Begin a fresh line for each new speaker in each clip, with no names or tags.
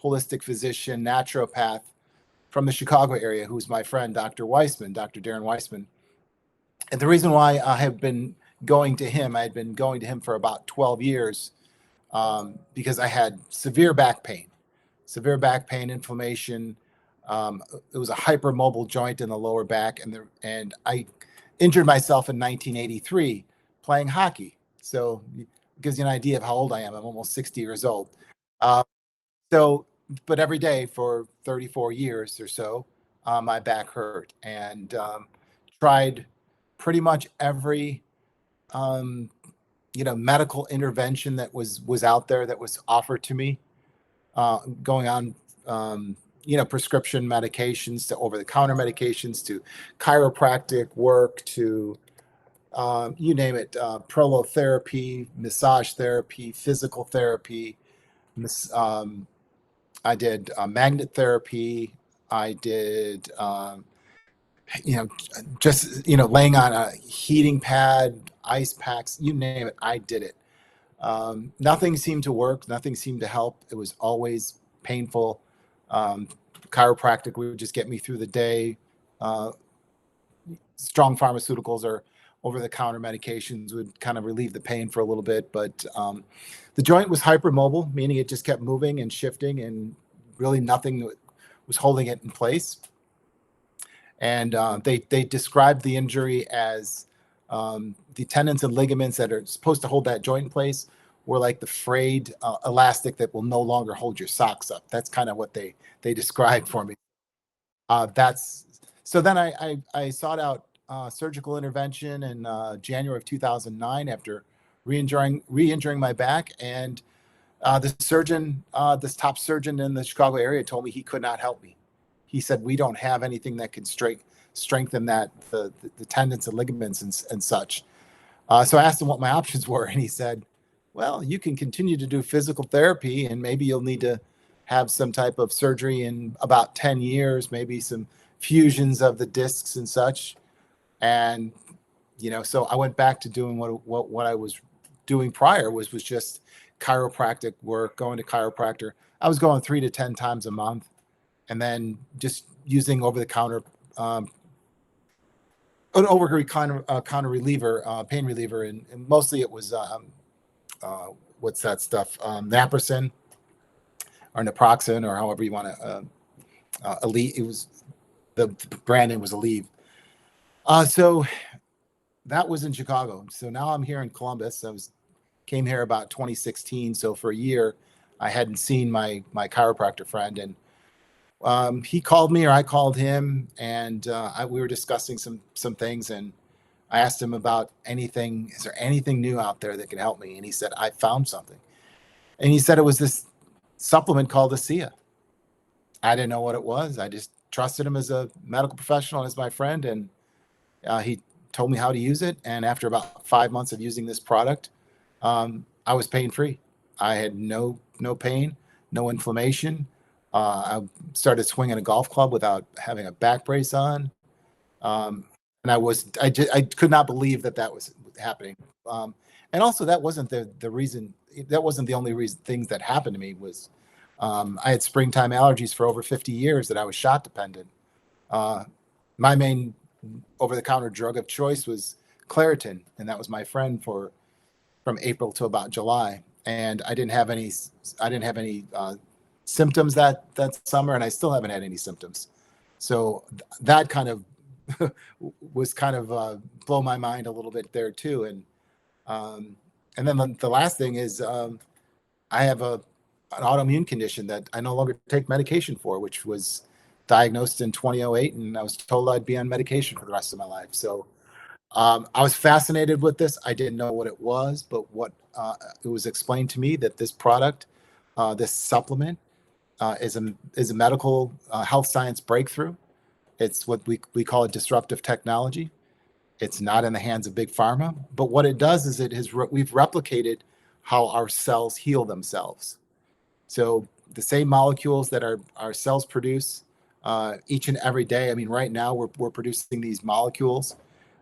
holistic physician, naturopath from the Chicago area, who's my friend, Dr. Weissman, Dr. Darren Weissman. And the reason why I have been going to him, I had been going to him for about 12 years because I had severe back pain, inflammation. It was a hypermobile joint in the lower back, and I injured myself in 1983 playing hockey. So it gives you an idea of how old I am. I'm almost 60 years old. But every day for 34 years or so, my back hurt, and tried pretty much every medical intervention that was out there that was offered to me, going on prescription medications to over-the-counter medications to chiropractic work to you name it, prolotherapy, massage therapy, physical therapy. I did magnet therapy. I did laying on a heating pad, ice packs, you name it, I did it. Nothing seemed to work. Nothing seemed to help. It was always painful. Chiropractic would just get me through the day. Strong pharmaceuticals or over-the-counter medications would kind of relieve the pain for a little bit. But the joint was hypermobile, meaning it just kept moving and shifting, and really nothing was holding it in place. And they described the injury as the tendons and ligaments that are supposed to hold that joint in place were like the frayed elastic that will no longer hold your socks up. That's kind of what they described for me. So then I sought out surgical intervention in January of 2009 after re-injuring my back, and the surgeon, this top surgeon in the Chicago area, told me he could not help me. He said, we don't have anything that can strengthen the tendons and ligaments and such. So I asked him what my options were, and he said, well, you can continue to do physical therapy, and maybe you'll need to have some type of surgery in about 10 years, maybe some fusions of the discs and such. And, so I went back to doing what I was doing prior, was just chiropractic work, going to chiropractor. I was going 3 to 10 times a month, and then just using over-the-counter counter reliever, pain reliever, and mostly it was what's that stuff, naproxen or naproxen, or however you want to Elite. It was, the brand name was Aleve. So that was in Chicago. So now I'm here in Columbus. Came here about 2016. So for a year, I hadn't seen my chiropractor friend, and he called me, or I called him, and we were discussing some things, and I asked him about anything. Is there anything new out there that can help me? And he said, I found something. And he said it was this supplement called Asea. I didn't know what it was. I just trusted him as a medical professional and as my friend, and he told me how to use it. And after about 5 months of using this product, I was pain-free. I had no pain, no inflammation. I started swinging a golf club without having a back brace on. And I could not believe that was happening. And also that wasn't the reason, that wasn't the only things that happened to me. Was I had springtime allergies for over 50 years that I was shot dependent. My main over-the-counter drug of choice was Claritin, and that was my friend from April to about July. And I didn't have any symptoms that summer, and I still haven't had any symptoms. So that kind of was kind of blow my mind a little bit there too. And then the last thing is I have an autoimmune condition that I no longer take medication for, which was diagnosed in 2008, and I was told I'd be on medication for the rest of my life. So I was fascinated with this. I didn't know what it was, but it was explained to me that this product, this supplement, is a medical health science breakthrough. It's what we call a disruptive technology. It's not in the hands of big pharma, but what it does is we've replicated how our cells heal themselves. So the same molecules that our cells produce each and every day. I mean, right now we're producing these molecules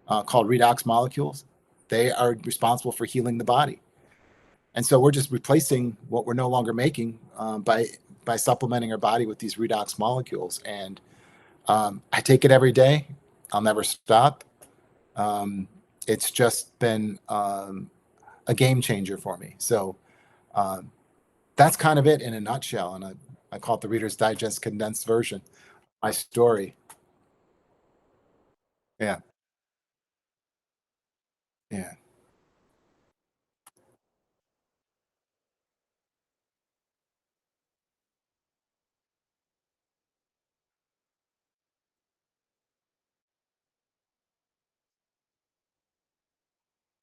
called Redox molecules. They are responsible for healing the body. And so we're just replacing what we're no longer making by by supplementing our body with these redox molecules. And I take it every day. I'll never stop. It's just been a game changer for me. So um, that's kind of it in a nutshell. And I call it the Reader's Digest condensed version. My story. Yeah. Yeah.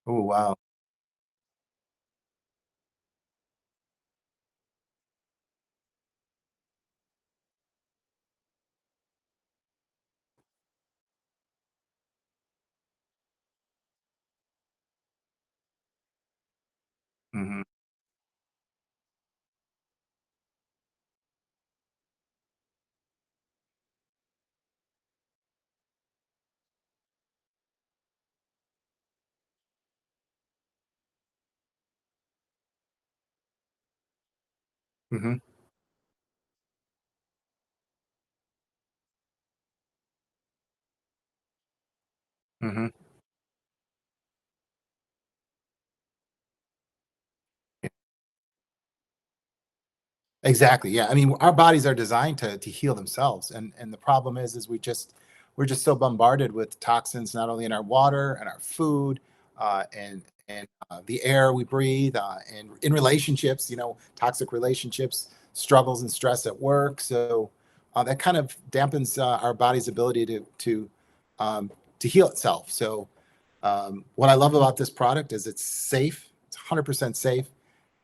Oh, wow. Hmm. Hmm. Hmm. Exactly. Yeah. I mean, our bodies are designed to heal themselves, and the problem is we're just so bombarded with toxins, not only in our water and our food, and the air we breathe, and in relationships. Toxic relationships, struggles and stress at work. So that kind of dampens our body's ability um, to heal itself. So what I love about this product is it's safe. It's 100% safe.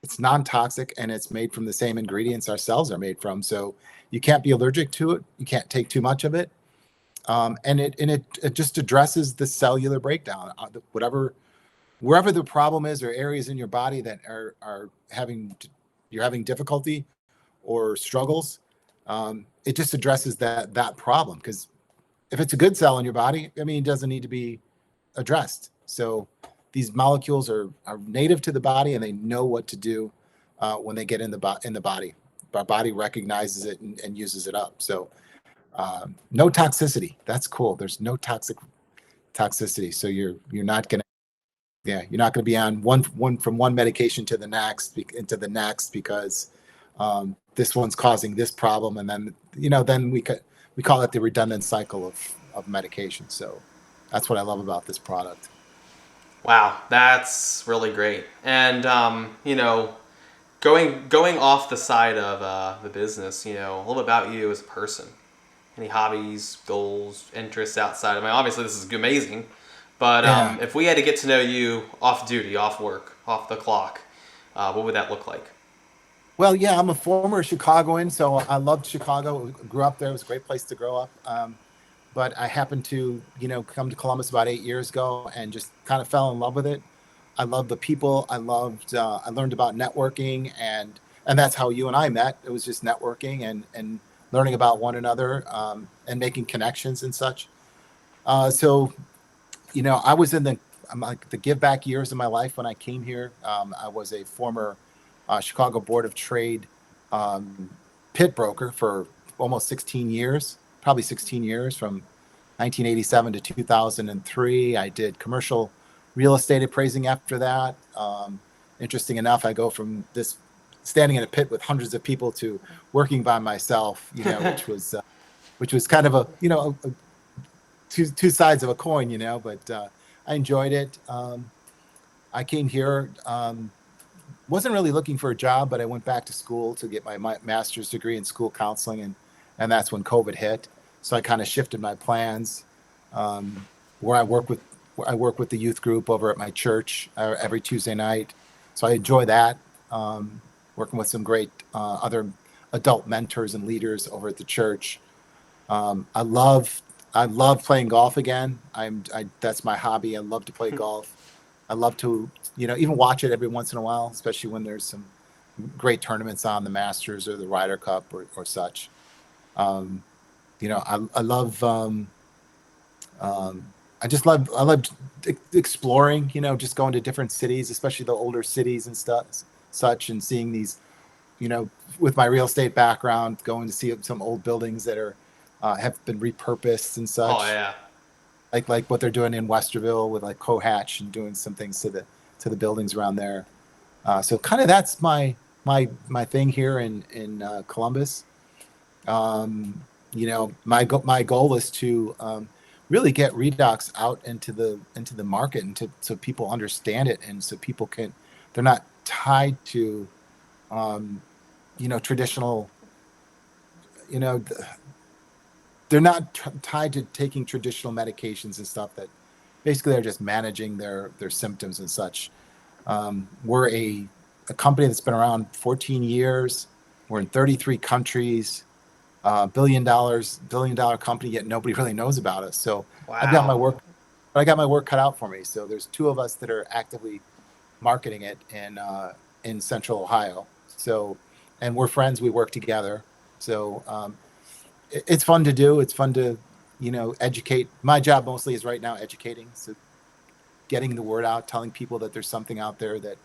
It's non-toxic, and it's made from the same ingredients our cells are made from. So you can't be allergic to it. You can't take too much of it. And it just addresses the cellular breakdown. Whatever wherever the problem is, or areas in your body that are you're having difficulty or struggles, it just addresses that problem. Because if it's a good cell in your body, I mean, it doesn't need to be addressed. So these molecules are native to the body, and they know what to do when they get in the body. Our body recognizes it and uses it up. So no toxicity. That's cool. There's no toxicity. So you're not gonna yeah, you're not gonna be on one from one medication to the next into the next, because this one's causing this problem, and then we call it the redundant cycle of medication. So that's what I love about this product.
Wow, that's really great. And going off the side of the business, a little bit about you as a person. Any hobbies, goals, interests outside? I mean, obviously this is amazing, but
Yeah.
if we had to get to know you off duty, off work, off the clock, what would that look like?
Well, yeah, I'm a former Chicagoan, so I loved Chicago. Grew up there. It was a great place to grow up. But I happened to, come to Columbus about 8 years ago and just kind of fell in love with it. I loved the people. I learned about networking, and that's how you and I met. It was just networking and learning about one another, and making connections and such. So I was in I'm like the give back years of my life when I came here. I was a former Chicago Board of Trade um, pit broker for almost 16 years, probably 16 years, from 1987 to 2003. I did commercial real estate appraising after that. Interesting enough, I go from this standing in a pit with hundreds of people to working by myself, which was kind of a two sides of a coin, but I enjoyed it. I came here, wasn't really looking for a job, but I went back to school to get my master's degree in school counseling, and that's when COVID hit. So I kind of shifted my plans. Um, where I work with the youth group over at my church every Tuesday night. So I enjoy that. Um, Working with some great other adult mentors and leaders over at the church. Um, I love I love playing golf again. That's my hobby. I love to play golf. I love to, even watch it every once in a while, especially when there's some great tournaments on, the Masters or the Ryder Cup or such. Um, I love um, I love exploring, just going to different cities, especially the older cities and stuff such, and seeing these. you know, with my real estate background, going to see some old buildings that are have been repurposed and
Oh
such,
yeah.
like what they're doing in Westerville with like Cohatch and doing some things to the buildings around there. So kind of that's my thing here in Columbus. Um, you know, my goal is to really get Redox out into the market and so people understand it and so people can they're not tied to um, you know traditional you know they're not tied to taking traditional medications and stuff that basically they're just managing their symptoms and such. We're a company that's been around 14 years. We're in 33 countries. Billion dollar company, yet nobody really knows about us. So I've got my
Wow.
work, but I got my work cut out for me. So there's two of us that are actively marketing it in Central Ohio. So, and we're friends. We work together. So it's fun to do. It's fun to educate. My job mostly is right now educating. So getting the word out, telling people that there's something out there that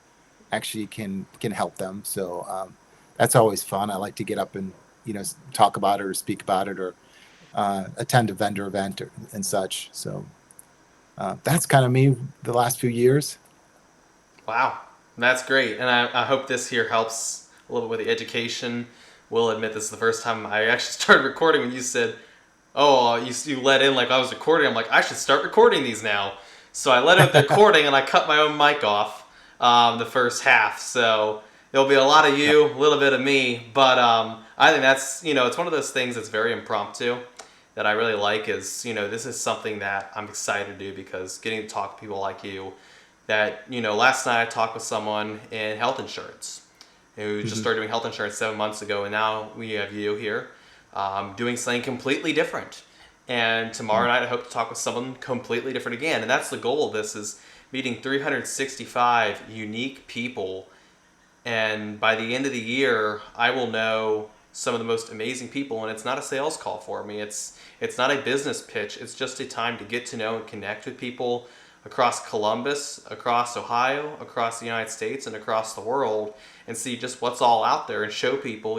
actually can help them. So that's always fun. I like to get up and talk about it or speak about it or attend a vendor event and such. So that's kind of me the last few years.
Wow, that's great, and I hope this here helps a little bit with the education. Will admit this is the first time I actually started recording when you said, "Oh, you let in like I was recording." I'm like, I should start recording these now. So I let in the recording and I cut my own mic off the first half. So there'll be a lot of you, a little bit of me, but I think that's it's one of those things that's very impromptu that I really like. Is this is something that I'm excited to do because getting to talk to people like you that last night I talked with someone in health insurance who just
Mhm.
started doing health insurance 7 months ago, and now we have you here doing something completely different. And tomorrow night I hope to talk with someone completely different again. And that's the goal of this: is meeting 365 unique people, and by the end of the year I will know some of the most amazing people. And it's not a sales call for me, it's not a business pitch, it's just a time to get to know and connect with people across Columbus, across Ohio, across the United States, and across the world, and see just what's all out there and show people,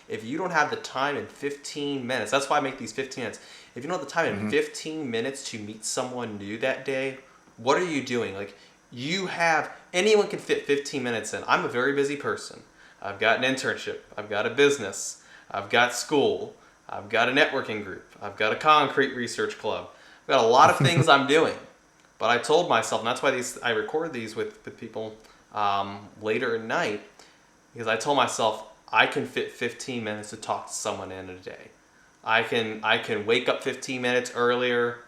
if you don't have the time in 15 minutes, that's why I make these 15 minutes. If you don't have the time in
Mhm.
15 minutes to meet someone new that day, what are you doing? Like, anyone can fit 15 minutes in. I'm a very busy person. I've got an internship, I've got a business, I've got school, I've got a networking group, I've got a concrete research club. I've got a lot of things I'm doing. But I told myself, and that's why I record these with people later at night, because I told myself I can fit 15 minutes to talk to someone in a day. I can wake up 15 minutes earlier.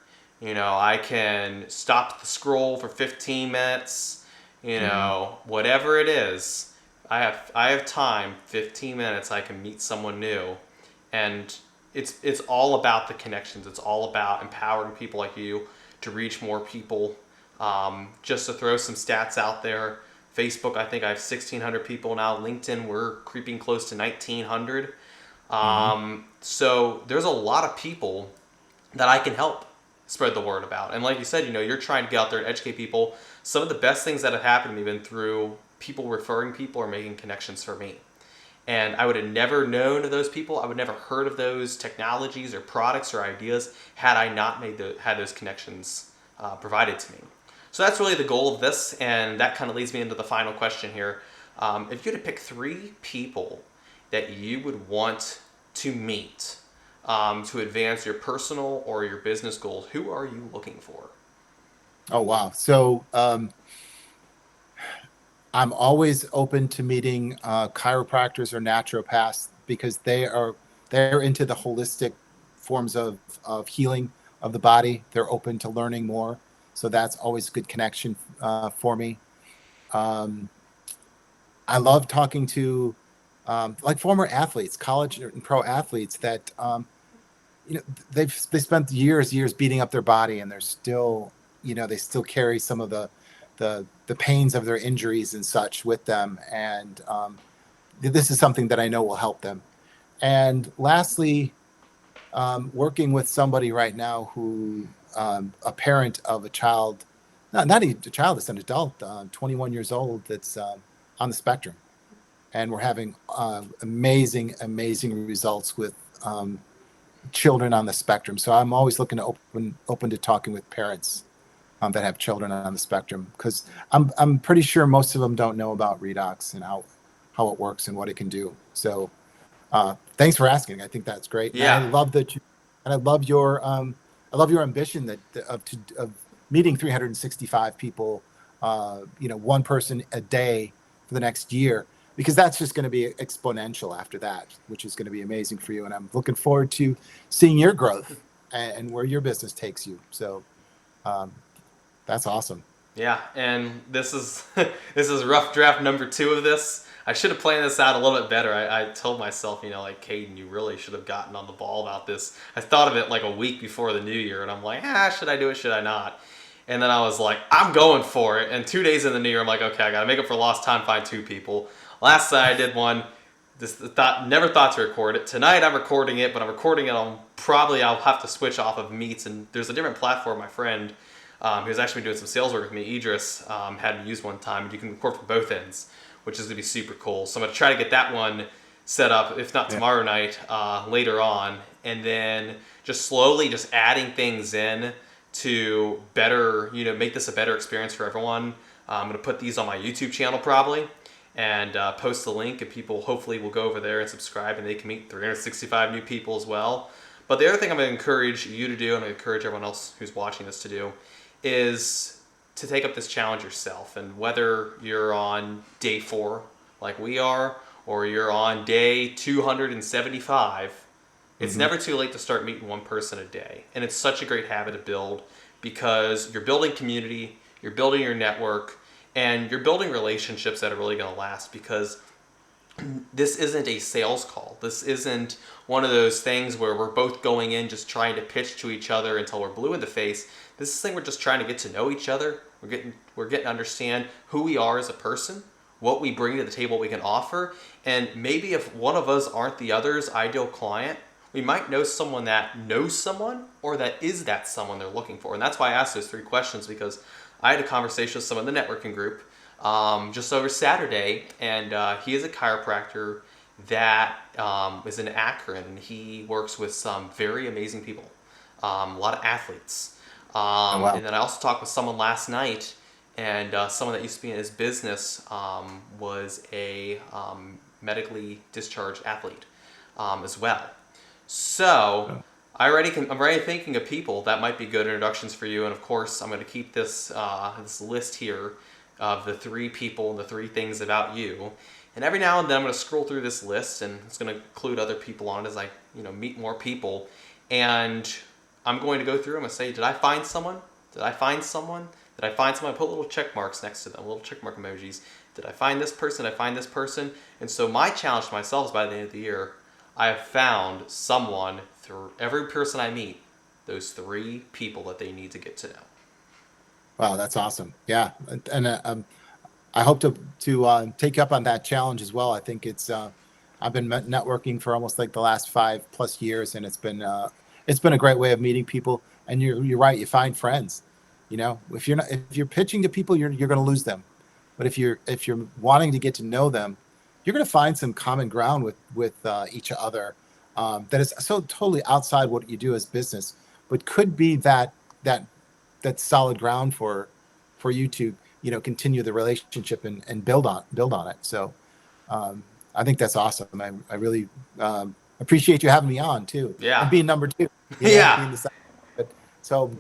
I can stop the scroll for 15 minutes.
Mhm.
Whatever it is, I have time. 15 minutes, I can meet someone new, and it's all about the connections. It's all about empowering people like you to reach more people. Just to throw some stats out there, Facebook, I think I have 1,600 people now. LinkedIn, we're creeping close to 1,900.
Mhm.
So there's a lot of people that I can help spread the word about. And like you said, you're trying to get out there and educate people. Some of the best things that have happened to me have been through people referring people or making connections for me. And I would have never known of those people. I would never heard of those technologies or products or ideas had I not had those connections provided to me. So that's really the goal of this, and that kind of leads me into the final question here. If you had to pick 3 people that you would want to meet to advance your personal or your business goals, who are you looking for?
Oh wow. So I'm always open to meeting chiropractors or naturopaths because they're into the holistic forms of healing of the body. They're open to learning more, so that's always a good connection for me. Um, I love talking to like former athletes, college and pro athletes that you know they spent years beating up their body and they're still they still carry some of the pains of their injuries and such with them, and this is something that I know will help them. And lastly, working with somebody right now who a parent of a child, not a child, it's an adult, 21 years old, that's on the spectrum, and we're having amazing results with children on the spectrum. So I'm always looking to open to talking with parents that have children on the spectrum, because I'm pretty sure most of them don't know about Redox and how it works and what it can do. So thanks for asking. I think that's great, and I
Yeah.
love that you, and I love your ambition of meeting 365 people, one person a day for the next year, because that's just going to be exponential after that, which is going to be amazing for you. And I'm looking forward to seeing your growth and where your business takes you. So um, that's awesome.
Yeah, and this is this is rough draft number 2 of this. I should have planned this out a little bit better. I told myself, like, Cayden, you really should have gotten on the ball about this. I thought of it like a week before the new year, and I'm like, should I do it? Should I not? And then I was like, I'm going for it. And 2 days in the new year, I'm like, okay, I got to make up for lost time, find 2 people. Last night I did one. Never thought to record it. Tonight I'm recording it, but I'm recording it on I'll have to switch off of Meets, and there's a different platform. My friend, who's actually been doing some sales work with me, Idris, had me use one time, and you can record from both ends, which is going to be super cool. So I'm going to try to get that one set up, if not tomorrow night, later on, and then just slowly just adding things in to better, make this a better experience for everyone. I'm going to put these on my YouTube channel probably, and post the link, and people hopefully will go over there and subscribe, and they can meet 365 new people as well. But the other thing I'm going to encourage you to do, and I encourage everyone else who's watching this to do, is to take up this challenge yourself. And whether you're on day 4 like we are, or you're on day 275, it's never too late to start meeting one person a day. And it's such a great habit to build, because you're building community, you're building your network, and you're building relationships that are really going to last. Because this isn't a sales call. This isn't one of those things where we're both going in just trying to pitch to each other until we're blue in the face. This is a thing we're just trying to get to know each other. We're getting to understand who we are as a person, what we bring to the table, what we can offer. And maybe if one of us aren't the other's ideal client, we might know someone that knows someone, or that is that someone they're looking for. And that's why I asked those 3 questions, because I had a conversation with someone in the networking group just over Saturday, and he is a chiropractor that is in Akron, and he works with some very amazing people, a lot of athletes.
Wow.
And then I also talked with someone last night, and someone that used to be in his business was a medically discharged athlete as well. So I'm already thinking of people that might be good introductions for you. And of course, I'm going to keep this this list here of the 3 people and the 3 things about you. And every now and then I'm going to scroll through this list, and it's going to include other people on it as I meet more people. And I'm going to go through them and say, did I find someone? Did I find someone? Did I find someone? I put little check marks next to them, little check mark emojis. Did I find this person? Did I find this person? And so my challenge to myself is, by the end of the year, I have found someone through every person I meet, those 3 people that they need to get to know.
Wow, that's awesome. Yeah, and I hope to take you up on that challenge as well. I think I've been networking for almost like the last 5+ years, and it's been a great way of meeting people. And you're right, you find friends. If you're pitching to people, you're going to lose them. But if you're wanting to get to know them, you're going to find some common ground with each other that is so totally outside what you do as business, but could be that solid ground for you to continue the relationship and build on it. So I think that's awesome. I really appreciate you having me on too,
Yeah.
and being number 2.
Yeah.
Being the second. But so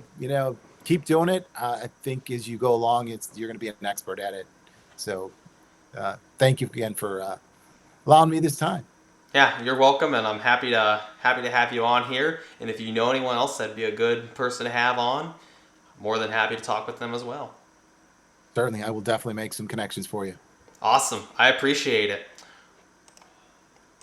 keep doing it. I think as you go along, you're going to be an expert at it. So thank you again for allowing me this time.
Yeah, you're welcome, and I'm happy to have you on here. And if you know anyone else that'd be a good person to have on, more than happy to talk with them as well.
Certainly, I will definitely make some connections for you.
Awesome. I appreciate it.